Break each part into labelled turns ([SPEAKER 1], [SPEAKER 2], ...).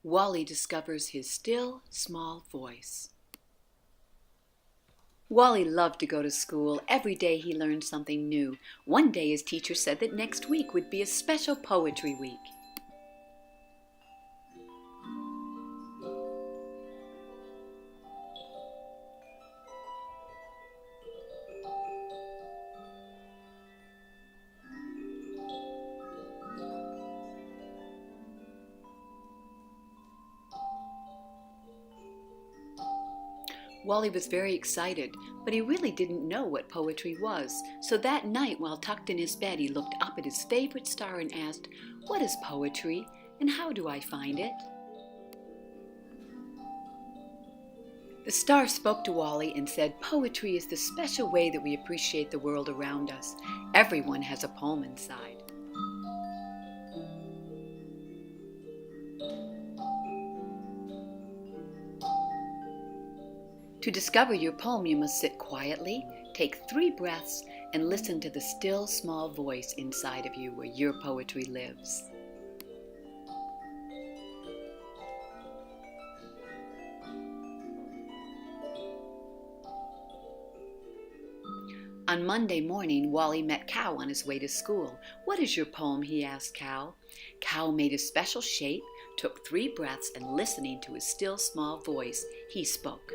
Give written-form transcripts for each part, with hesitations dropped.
[SPEAKER 1] Wally discovers his still, small voice. Wally loved to go to school. Every day he learned something new. One day his teacher said that next week would be a special poetry week. Wally was very excited, but he really didn't know what poetry was. So that night, while tucked in his bed, he looked up at his favorite star and asked, "What is poetry, and how do I find it?" The star spoke to Wally and said, "Poetry is the special way that we appreciate the world around us. Everyone has a poem inside." To discover your poem, you must sit quietly, take 3 breaths, and listen to the still, small voice inside of you where your poetry lives. On Monday morning, Wally met Cow on his way to school. "What is your poem?" he asked Cow. Cow made a special shape, took 3 breaths, and listening to his still, small voice, he spoke.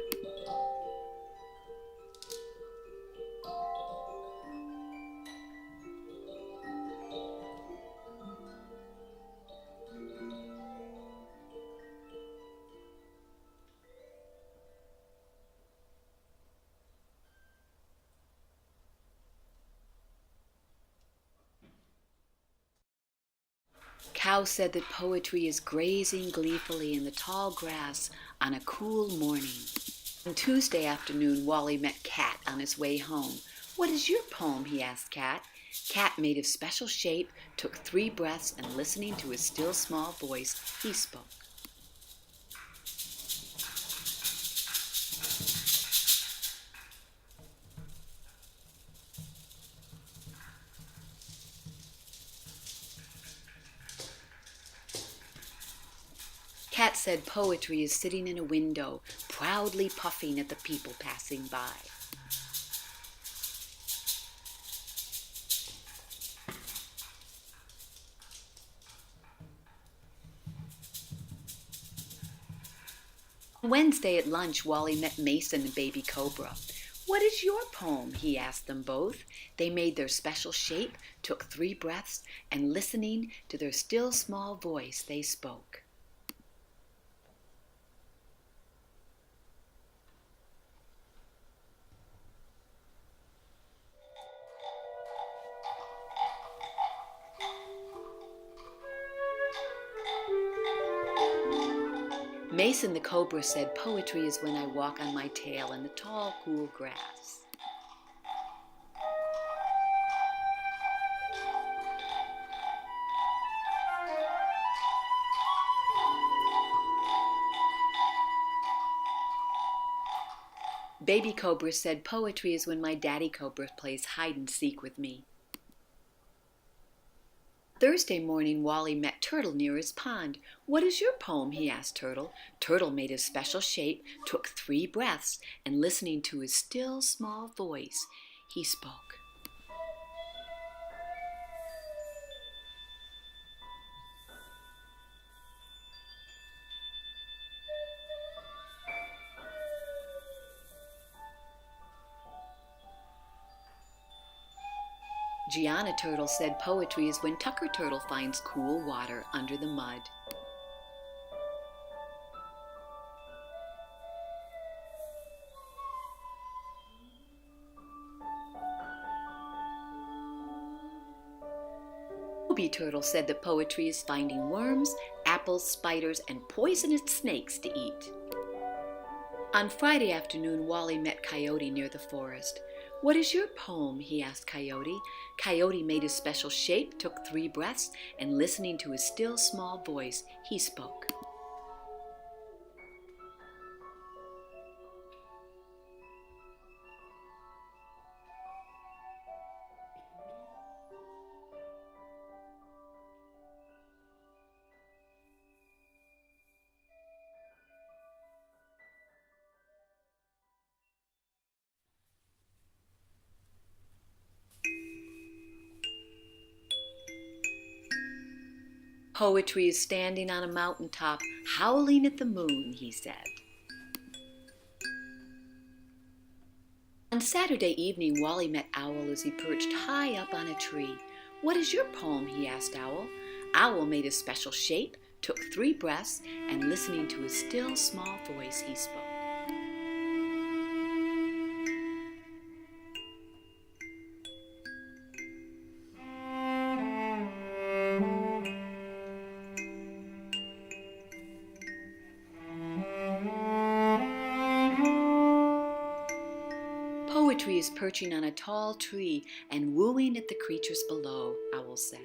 [SPEAKER 1] Cow said that poetry is grazing gleefully in the tall grass on a cool morning. On Tuesday afternoon, Wally met Cat on his way home. "What is your poem?" he asked Cat. Cat made a special shape, took 3 breaths, and listening to his still small voice, he spoke. Cat said poetry is sitting in a window, proudly puffing at the people passing by. On Wednesday at lunch, Wally met Mason and Baby Cobra. "What is your poem?" he asked them both. They made their special shape, took 3 breaths, and listening to their still small voice, they spoke. Mason the Cobra said, "Poetry is when I walk on my tail in the tall, cool grass." Baby Cobra said, "Poetry is when my daddy Cobra plays hide and seek with me." Thursday morning, Wally met Turtle near his pond. "What is your poem?" he asked Turtle. Turtle made a special shape, took 3 breaths, and listening to his still small voice, he spoke. Gianna Turtle said poetry is when Tucker Turtle finds cool water under the mud. Ruby Turtle said that poetry is finding worms, apples, spiders, and poisonous snakes to eat. On Friday afternoon, Wally met Coyote near the forest. "What is your poem?" he asked Coyote. Coyote made a special shape, took 3 breaths, and listening to his still small voice, he spoke. Poetry is standing on a mountaintop, howling at the moon, he said. On Saturday evening, Wally met Owl as he perched high up on a tree. "What is your poem?" he asked Owl. Owl made a special shape, took 3 breaths, and listening to his still, small voice, he spoke. Poetry is perching on a tall tree and wooing at the creatures below, Owl said.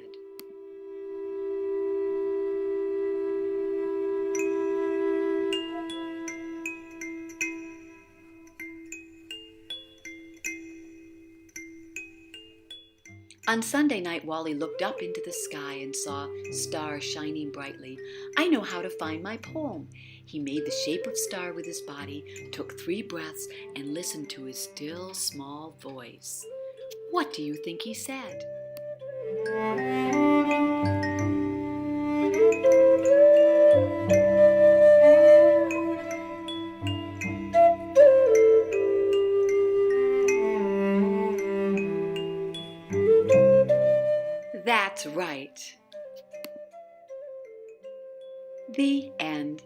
[SPEAKER 1] On Sunday night, Wally looked up into the sky and saw stars shining brightly. "I know how to find my poem." He made the shape of star with his body, took 3 breaths, and listened to his still, small voice. What do you think he said? That's right. The end.